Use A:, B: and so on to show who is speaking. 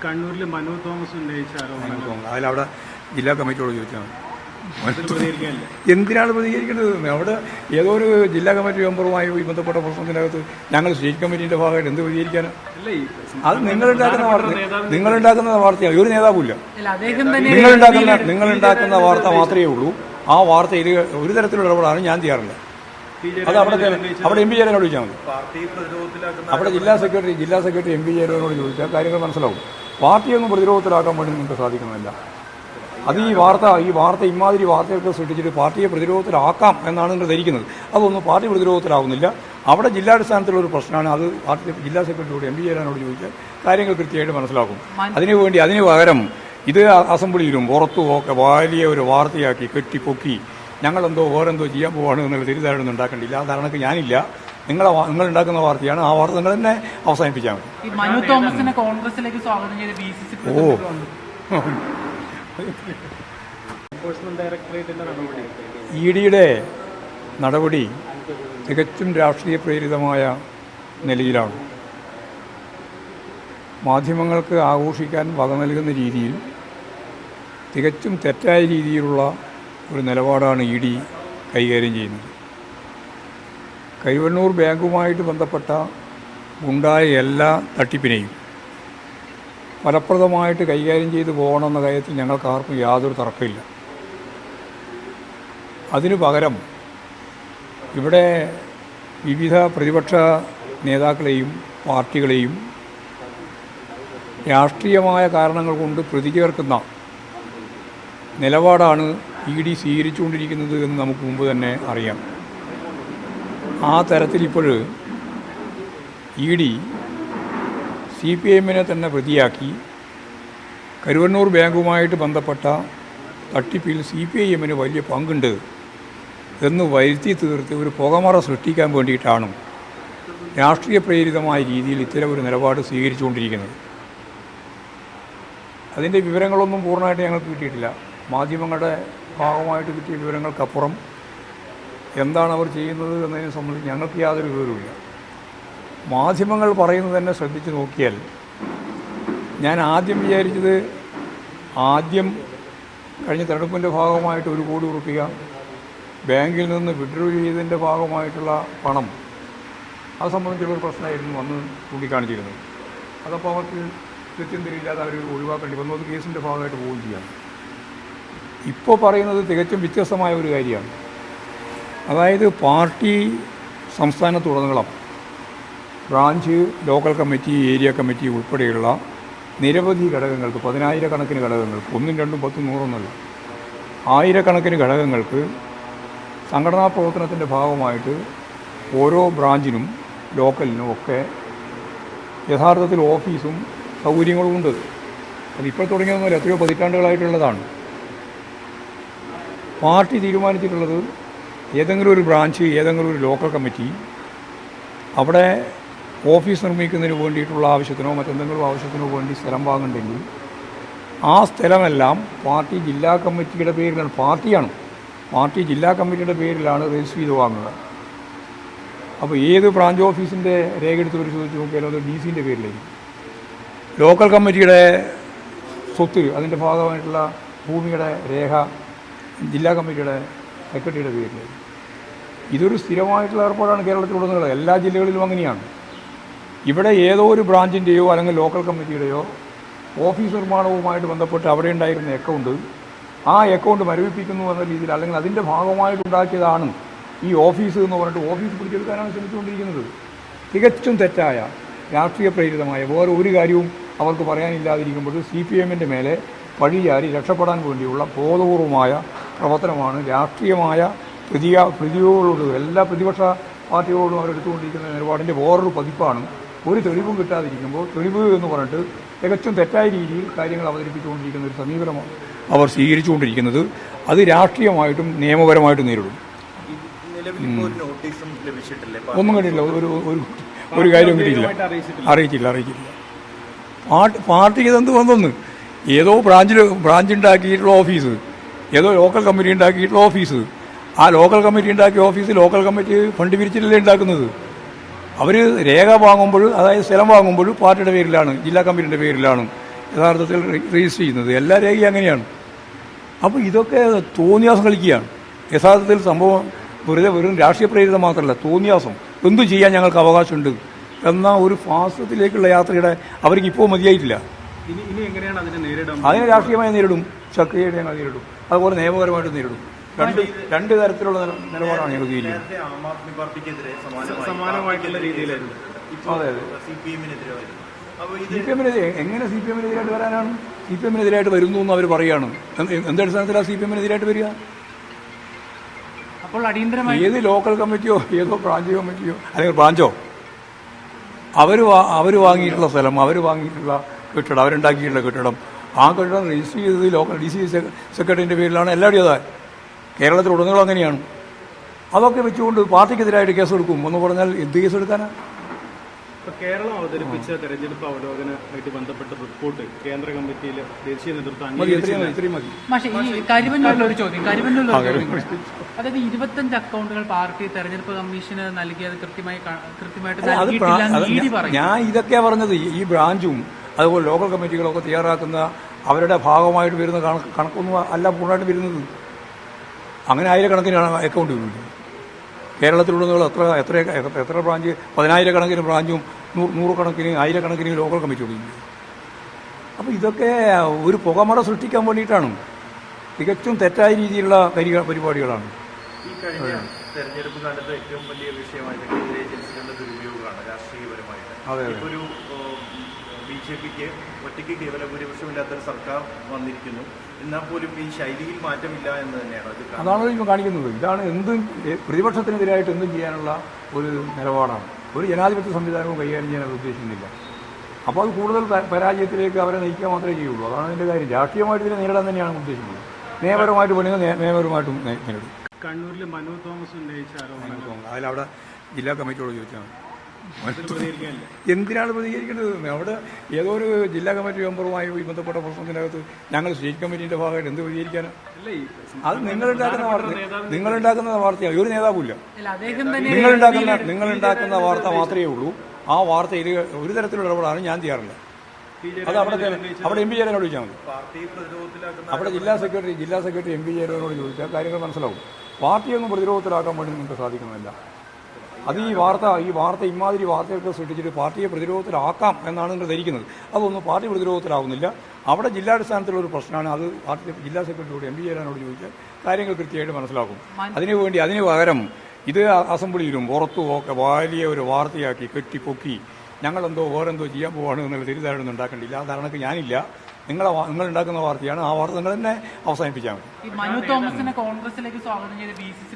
A: കണ്ണൂരിൽ മനു തോമസ് ഉന്നയിച്ച
B: അതിലവിടെ ജില്ലാ കമ്മിറ്റിയോട് ചോദിച്ചാൽ എന്തിനാണ് പ്രതികരിക്കേണ്ടത്? അവിടെ ഏതോ ഒരു ജില്ലാ കമ്മിറ്റി മെമ്പറുമായി ബന്ധപ്പെട്ട പ്രശ്നത്തിനകത്ത് ഞങ്ങൾ സ്റ്റേറ്റ് കമ്മിറ്റിന്റെ ഭാഗമായിട്ട് എന്ത് പ്രതികരിക്കാനാണ്? അത് നിങ്ങളുണ്ടാക്കുന്ന വാർത്തയാണ്. ഒരു നേതാവുമില്ല. നിങ്ങളുണ്ടാക്കുന്ന വാർത്ത മാത്രമേ ഉള്ളൂ. ആ വാർത്തയിൽ ഒരു തരത്തിലുള്ള ഇടപെടാനും ഞാൻ ചെയ്യാറില്ല. അത് അവിടെ എം പി ജയരാജനോട് ചോദിച്ചാൽ മതി. അവിടെ ജില്ലാ സെക്രട്ടറി എം പി ജയരാജനോട് ചോദിച്ചാൽ കാര്യങ്ങൾ മനസ്സിലാവും. പാർട്ടിയൊന്നും പ്രതിരോധത്തിലാക്കാൻ വേണ്ടി നിങ്ങൾക്ക് സാധിക്കുന്നില്ല. അത് ഈ വാർത്ത ഇമാതിരി വാർത്തയൊക്കെ സൃഷ്ടിച്ചിട്ട് പാർട്ടിയെ പ്രതിരോധത്തിലാക്കാം എന്നാണ് നിങ്ങൾ ധരിക്കുന്നത്. അതൊന്നും പാർട്ടി പ്രതിരോധത്തിലാവുന്നില്ല. അവിടെ ജില്ലാടിസ്ഥാനത്തിലുള്ള ഒരു പ്രശ്നമാണ്. അത് പാർട്ടി ജില്ലാ സെക്രട്ടറിയോട് എം പി ജയരാജനോട് ചോദിച്ചാൽ കാര്യങ്ങൾ കൃത്യമായിട്ട് മനസ്സിലാക്കും. അതിനു പകരം ഇത് അസംബ്ലിയിലും പുറത്തും ഒക്കെ വലിയ ഒരു വാർത്തയാക്കി കെട്ടിപ്പൊക്കി ഞങ്ങളെന്തോ വേറെന്തോ ചെയ്യാൻ പോവാണ് എന്നുള്ള തിരിധാരണ ഉണ്ടാക്കേണ്ടില്ല. ആ ധാരണക്ക് ഞാനില്ല. നിങ്ങൾ ഉണ്ടാക്കുന്ന വാർത്തയാണ്. ആ വാർത്ത നിങ്ങൾ തന്നെ അവസാനിപ്പിച്ചാൽ മതി. ഇഡിയുടെ നടപടി തികച്ചും രാഷ്ട്രീയ പ്രേരിതമായ നിലയിലാണ്. മാധ്യമങ്ങൾക്ക് ആഘോഷിക്കാൻ വക നൽകുന്ന രീതിയിൽ തികച്ചും തെറ്റായ രീതിയിലുള്ള ഒരു നിലപാടാണ് ഇ ഡി കൈകാര്യം ചെയ്യുന്നത്. കരുവന്നൂർ ബാങ്കുമായിട്ട് ബന്ധപ്പെട്ട ഉണ്ടായ എല്ലാ തട്ടിപ്പിനെയും ഫലപ്രദമായിട്ട് കൈകാര്യം ചെയ്തു പോകണമെന്ന കാര്യത്തിൽ ഞങ്ങൾക്ക് ആർക്കും യാതൊരു തർക്കമില്ല. അതിനു പകരം ഇവിടെ വിവിധ പ്രതിപക്ഷ നേതാക്കളെയും പാർട്ടികളെയും രാഷ്ട്രീയമായ കാരണങ്ങൾ കൊണ്ട് പ്രതി ചേർക്കുന്ന നിലപാടാണ് ഇ ഡി സ്വീകരിച്ചുകൊണ്ടിരിക്കുന്നത് എന്ന് നമുക്ക് മുമ്പ് തന്നെ അറിയാം. ആ തരത്തിൽ ഇപ്പോൾ ഇ ഡി CPM-നെ തന്നെ പ്രതിയാക്കി കരുവന്നൂർ ബാങ്കുമായിട്ട് ബന്ധപ്പെട്ട തട്ടിപ്പിൽ CPIM-ന് വലിയ പങ്കുണ്ട് എന്ന് വരുത്തി തീർത്ത് ഒരു പുകമറ സൃഷ്ടിക്കാൻ വേണ്ടിയിട്ടാണ് രാഷ്ട്രീയ പ്രേരിതമായ രീതിയിൽ ഇത്തരം ഒരു നിലപാട് സ്വീകരിച്ചുകൊണ്ടിരിക്കുന്നത്. അതിൻ്റെ വിവരങ്ങളൊന്നും പൂർണ്ണമായിട്ട് ഞങ്ങൾക്ക് കിട്ടിയിട്ടില്ല. മാധ്യമങ്ങളുടെ ഭാഗമായിട്ട് കിട്ടിയ വിവരങ്ങൾക്കപ്പുറം എന്താണ് അവർ ചെയ്യുന്നത് എന്നതിനെ സംബന്ധിച്ച് ഞങ്ങൾക്ക് യാതൊരു വിവരവുമില്ല. മാധ്യമങ്ങൾ പറയുന്നത് തന്നെ ശ്രദ്ധിച്ച് നോക്കിയാൽ ഞാൻ ആദ്യം വിചാരിച്ചത് കഴിഞ്ഞ തെരഞ്ഞെടുപ്പിൻ്റെ ഭാഗമായിട്ട് 1 കോടി രൂപ ബാങ്കിൽ നിന്ന് വിഡ്രോ ചെയ്തതിൻ്റെ ഭാഗമായിട്ടുള്ള പണം അത് സംബന്ധിച്ചുള്ളൊരു പ്രശ്നമായിരുന്നു അന്ന് ചൂണ്ടിക്കാണിച്ചിരുന്നത്. അതപ്പോൾ അവർക്ക് കൃത്യം തിരിയില്ലാതെ അവർ ഒഴിവാക്കേണ്ടി വന്നു. അത് കേസിൻ്റെ ഭാഗമായിട്ട് പോവുകയും ചെയ്യാം. ഇപ്പോൾ പറയുന്നത് തികച്ചും വ്യത്യസ്തമായ ഒരു കാര്യമാണ്. അതായത് പാർട്ടി സംസ്ഥാനത്തുടനീളം branch, local committee, area committee ഉൾപ്പെടെയുള്ള നിരവധി ഘടകങ്ങൾക്ക്, 10,000 കണക്കിന് ഘടകങ്ങൾക്ക്, 1, 2, 10, 100 ആയിരക്കണക്കിന് ഘടകങ്ങൾക്ക് സംഘടനാ പ്രവർത്തനത്തിൻ്റെ ഭാഗമായിട്ട് ഓരോ ബ്രാഞ്ചിനും ലോക്കലിനും ഒക്കെ യഥാർത്ഥത്തിൽ ഓഫീസും സൗകര്യങ്ങളുമുണ്ട്. അതിപ്പോൾ തുടങ്ങിയൊന്നുമില്ല, എത്രയോ പതിറ്റാണ്ടുകളായിട്ടുള്ളതാണ്. പാർട്ടി തീരുമാനിച്ചിട്ടുള്ളത് ഏതെങ്കിലും ഒരു ബ്രാഞ്ച്, ഏതെങ്കിലും ഒരു ലോക്കൽ കമ്മിറ്റി അവിടെ ഓഫീസ് നിർമ്മിക്കുന്നതിന് വേണ്ടിയിട്ടുള്ള ആവശ്യത്തിനോ മറ്റെന്തെങ്കിലും ആവശ്യത്തിനോ വേണ്ടി സ്ഥലം വാങ്ങുന്നുണ്ടെങ്കിൽ ആ സ്ഥലമെല്ലാം പാർട്ടി ജില്ലാ കമ്മിറ്റിയുടെ പേരിലാണ്. പാർട്ടി ജില്ലാ കമ്മിറ്റിയുടെ പേരിലാണ് രജിസ്റ്റർ ചെയ്ത് വാങ്ങുക. അപ്പോൾ ഏത് ബ്രാഞ്ച് ഓഫീസിൻ്റെ രേഖ എടുത്ത് പരിശോധിച്ച് നോക്കിയാലും അത് DC-ൻ്റെ പേരിലായിരിക്കും. ലോക്കൽ കമ്മിറ്റിയുടെ സ്വത്ത്, അതിൻ്റെ ഭാഗമായിട്ടുള്ള ഭൂമിയുടെ രേഖ ജില്ലാ കമ്മിറ്റിയുടെ സെക്രട്ടറിയുടെ പേരിലായിരിക്കും. ഇതൊരു സ്ഥിരമായിട്ടുള്ള ഏർപ്പാടാണ് കേരളത്തിലുടനീളം. എല്ലാ ജില്ലകളിലും അങ്ങനെയാണ്. ഇവിടെ ഏതോ ഒരു ബ്രാഞ്ചിൻ്റെയോ അല്ലെങ്കിൽ ലോക്കൽ കമ്മിറ്റിയുടെയോ ഓഫീസ് നിർമ്മാണവുമായിട്ട് ബന്ധപ്പെട്ട് അവിടെ ഉണ്ടായിരുന്ന ആ അക്കൗണ്ട് മരവിപ്പിക്കുന്നു എന്ന രീതിയിൽ, അല്ലെങ്കിൽ അതിൻ്റെ ഭാഗമായിട്ടുണ്ടാക്കിയതാണ് ഈ ഓഫീസ് എന്ന് പറഞ്ഞിട്ട് ഓഫീസ് പിടിച്ചെടുക്കാനാണ് ശ്രമിച്ചുകൊണ്ടിരിക്കുന്നത്. തികച്ചും തെറ്റായ രാഷ്ട്രീയ പ്രേരിതമായ വേറെ ഒരു കാര്യവും അവർക്ക് പറയാനില്ലാതിരിക്കുമ്പോൾ CPM-ൻ്റെ മേലെ പഴിചാരി രക്ഷപ്പെടാൻ വേണ്ടിയുള്ള ബോധപൂർവമായ പ്രവർത്തനമാണ്. രാഷ്ട്രീയമായ പ്രതികളോട്, എല്ലാ പ്രതിപക്ഷ പാർട്ടികളോടും അവരെടുത്തുകൊണ്ടിരിക്കുന്ന നിലപാടിൻ്റെ വേറൊരു പതിപ്പാണ്. ഒരു തെളിവും കിട്ടാതിരിക്കുമ്പോൾ തെളിവ് എന്ന് പറഞ്ഞിട്ട് തികച്ചും തെറ്റായ രീതിയിൽ കാര്യങ്ങൾ അവതരിപ്പിച്ചുകൊണ്ടിരിക്കുന്ന ഒരു സമീപനമാണ് അവർ സ്വീകരിച്ചുകൊണ്ടിരിക്കുന്നത്. അത് രാഷ്ട്രീയമായിട്ടും നിയമപരമായിട്ടും നേരിടും. ഒന്നും കണ്ടില്ല, ഒരു കാര്യവും കിട്ടിയില്ല, അറിയിച്ചില്ല. പാർട്ടിക്ക് ഇതെന്ത് വന്നൊന്ന് ഏതോ ബ്രാഞ്ചുണ്ടാക്കിയിട്ടുള്ള ഓഫീസ്, ഏതോ ലോക്കൽ കമ്മിറ്റി ഉണ്ടാക്കിയിട്ടുള്ള ഓഫീസ്, ആ ലോക്കൽ കമ്മിറ്റി ഉണ്ടാക്കിയ ഓഫീസ് ലോക്കൽ കമ്മിറ്റി ഫണ്ട് പിരിച്ചിട്ടല്ലേ ഉണ്ടാക്കുന്നത്. അവർ രേഖ വാങ്ങുമ്പോൾ, അതായത് സ്ഥലം വാങ്ങുമ്പോൾ പാർട്ടിയുടെ പേരിലാണ്, ജില്ലാ കമ്മിറ്റിയുടെ പേരിലാണ് യഥാർത്ഥത്തിൽ രജിസ്റ്റർ ചെയ്യുന്നത്. എല്ലാ രേഖയും അങ്ങനെയാണ്. അപ്പോൾ ഇതൊക്കെ തോന്നിയാസം കളിക്കുകയാണ്. യഥാർത്ഥത്തിൽ സംഭവം വെറും രാഷ്ട്രീയ പ്രേരിതം മാത്രമല്ല, തോന്നിയാസം എന്തും ചെയ്യാൻ ഞങ്ങൾക്ക് അവകാശമുണ്ട് എന്ന ഒരു ഫാസത്തിലേക്കുള്ള യാത്രയുടെ അവർക്ക് ഇപ്പോൾ മതിയായിട്ടില്ല.
A: ഇനി എങ്ങനെയാണ് അതിനെ നേരിടാൻ?
B: അതിനെ രാഷ്ട്രീയമായി നേരിടും, ശക്തിയായിട്ട് ഞങ്ങൾ നേരിടും, അതുപോലെ നിയമപരമായിട്ട് നേരിടും. രണ്ട് തരത്തിലുള്ള നിലപാടാണ് ഞങ്ങൾ സ്വീകരിക്കുന്നത്.
C: ആം ആദ്മി പാർട്ടിക്കെതിരെ
A: സമാനമായിട്ടുള്ള രീതിയിലായിരുന്നു.
B: അതെ അതെ.
C: CPM-നെതിരായിരുന്നു.
B: CPM-നെതിരെ എങ്ങനെ CPM-നെതിരായിട്ട് വരാനാണ്? CPM-നെതിരായിട്ട് വരുന്നു എന്ന് അവർ പറയുകയാണ്. എന്തടിസ്ഥാനത്തിലാണ് CPM-നെതിരായിട്ട് വരിക?
D: അപ്പോൾ അടിയന്തരമായി
B: ഏത് ലോക്കൽ കമ്മിറ്റിയോ ഏതോ ബ്രാഞ്ച് കമ്മിറ്റിയോ അല്ലെങ്കിൽ ബ്രാഞ്ചോ അവർ വാങ്ങിയിട്ടുള്ള സ്ഥലം, അവർ വാങ്ങിയിട്ടുള്ള കെട്ടിടം, അവരുണ്ടാക്കിയിട്ടുള്ള കെട്ടിടം, ആ കെട്ടിടം രജിസ്റ്റർ ചെയ്തത് ലോക്കൽ DC സെക്രട്ടറിൻ്റെ പേരിലാണ്. എല്ലാവരും അതാ കേരളത്തിലുടനീളം അങ്ങനെയാണ്. അതൊക്കെ വെച്ചുകൊണ്ട് പാർട്ടിക്കെതിരായിട്ട് കേസെടുക്കും എന്ന് പറഞ്ഞാൽ എന്ത് കേസെടുക്കാനാണ്?
A: കേരളം അവതരിപ്പിച്ച തെരഞ്ഞെടുപ്പ് അവലോകനമായിട്ട് ബന്ധപ്പെട്ട റിപ്പോർട്ട് കേന്ദ്ര കമ്മിറ്റിയിലെ ദേശീയ നേതൃത്വം
B: ഇത്രയും മതി.
D: പക്ഷേ ഈ കരിവന്നൂരിലൊരു ചോദ്യം അതായത് 25 അക്കൗണ്ടുകൾ പാർട്ടി തെരഞ്ഞെടുപ്പ് കമ്മീഷന് നൽകിയത് കൃത്യമായിട്ട് നൽകിയിട്ടില്ലെന്ന് ED പറയും.
B: ഞാൻ ഇതൊക്കെയാ പറഞ്ഞത്. ഈ ബ്രാഞ്ചും അതുപോലെ ലോക്കൽ കമ്മിറ്റികളൊക്കെ തയ്യാറാക്കുന്ന അവരുടെ ഭാഗമായിട്ട് വരുന്ന കണക്കൊന്നും അല്ല പൂർണ്ണമായിട്ട് വരുന്നത്. അങ്ങനെ ആയിരക്കണക്കിനാണ് അക്കൗണ്ട് വരുന്നത്. കേരളത്തിലുടനീളം എത്ര ബ്രാഞ്ച്, 10,000 ബ്രാഞ്ചും നൂറുകണക്കിന് ആയിരക്കണക്കിന് ലോക്കൽ കമ്മിറ്റികളും. അപ്പോൾ ഇതൊക്കെ ഒരു പുകമറ സൃഷ്ടിക്കാൻ വേണ്ടിയിട്ടാണ്. തികച്ചും തെറ്റായ രീതിയിലുള്ള പരിപാടികളാണ്.
C: ഈ കഴിഞ്ഞ തെരഞ്ഞെടുപ്പ് കാലത്ത് ഏറ്റവും വലിയ വിഷയമായിട്ട് കേന്ദ്ര ഏജൻസികളുടെ ദുരുപയോഗമാണ് രാഷ്ട്രീയപരമായിട്ട്. ഒരു BJP-ക്ക് ഒറ്റയ്ക്ക് കേവല ഭൂരിപക്ഷമില്ലാത്തൊരു സർക്കാർ വന്നിരിക്കുന്നു. എന്നാൽ പോലും ഈ ശൈലിയിൽ മാറ്റമില്ല എന്ന് തന്നെയാണ്
B: അതാണ് ഇപ്പോൾ കാണിക്കുന്നത്. ഇതാണ് എന്തും പ്രതിപക്ഷത്തിനെതിരായിട്ട് എന്തും ചെയ്യാനുള്ള ഒരു നിലപാടാണ്. ഒരു ജനാധിപത്യ സംവിധാനവും കൈകാര്യം ചെയ്യാൻ അവർ ഉദ്ദേശിക്കുന്നില്ല. അപ്പോൾ അത് കൂടുതൽ പരാജയത്തിലേക്ക് അവരെ നയിക്കുക മാത്രമേ ചെയ്യുള്ളൂ. അതാണ് അതിൻ്റെ കാര്യം. രാഷ്ട്രീയമായിട്ട് ഇതിനെ നേരിടാൻ തന്നെയാണ് ഉദ്ദേശിക്കുന്നത്. നിയമപരമായിട്ട് പണിയുക, നിയമപരമായിട്ടും നേരിടും.
A: കണ്ണൂരിൽ മനു തോമസ് ഉന്നയിച്ച ആരോപണം
B: അതിലവിടെ ജില്ലാ കമ്മിറ്റിയോട് ചോദിച്ചാൽ എന്തിനാണ് പ്രതികരിക്കേണ്ടത്? അവിടെ ഏതോ ഒരു ജില്ലാ കമ്മിറ്റി മെമ്പറുമായി ബന്ധപ്പെട്ട പ്രശ്നത്തിനകത്ത് ഞങ്ങൾ സ്റ്റേറ്റ് കമ്മിറ്റീൻ്റെ ഭാഗമായിട്ട് എന്ത് പ്രതികരിക്കാനാണ്? അത് നിങ്ങളുണ്ടാക്കുന്ന വാർത്തയാണ്. ഒരു നേതാവില്ല. നിങ്ങളുണ്ടാക്കുന്ന വാർത്ത മാത്രമേ ഉള്ളൂ. ആ വാർത്തയിൽ ഒരു തരത്തിലുള്ള ഇടപെടാനും ഞാൻ ചെയ്യാറില്ല. അത് അവിടെ MP ജയരാജനോട് ചോദിച്ചാൽ മതി. അവിടെ ജില്ലാ സെക്രട്ടറി MP ജയരാജനോട് ചോദിച്ചാൽ കാര്യങ്ങൾ മനസ്സിലാവും. പാർട്ടിയൊന്നും പ്രതിരോധത്തിലാക്കാൻ വേണ്ടി നിങ്ങൾക്ക് സാധിക്കുന്നില്ല. അത് ഈ വാർത്ത ഇമാതിരി വാർത്തയൊക്കെ സൃഷ്ടിച്ചിട്ട് പാർട്ടിയെ പ്രതിരോധത്തിലാക്കാം എന്നാണ് നിങ്ങൾ ധരിക്കുന്നത്. അതൊന്നും പാർട്ടി പ്രതിരോധത്തിലാവുന്നില്ല. അവിടെ ജില്ലാടിസ്ഥാനത്തിലുള്ള ഒരു പ്രശ്നമാണ്. അത് പാർട്ടി ജില്ലാ സെക്രട്ടറിയോട് MP ജയരാജനോട് ചോദിച്ചാൽ കാര്യങ്ങൾ കൃത്യമായിട്ട് മനസ്സിലാക്കും. അതിനു പകരം ഇത് അസംബ്ലിയിലും പുറത്തും ഒക്കെ വലിയ ഒരു വാർത്തയാക്കി കെട്ടിപ്പൊക്കി ഞങ്ങളെന്തോ വേറെന്തോ ചെയ്യാൻ പോവാണ് എന്നുള്ള തിരിധാരണ ഉണ്ടാക്കേണ്ടില്ല. ആ ധാരണക്ക് ഞാനില്ല. നിങ്ങൾ ഉണ്ടാക്കുന്ന വാർത്തയാണ്. ആ വാർത്ത നിങ്ങൾ തന്നെ അവസാനിപ്പിച്ചാൽ മതി.
D: മനു തോമസിനെ കോൺഗ്രസിലേക്ക് സ്വാഗതം ചെയ്ത് BCC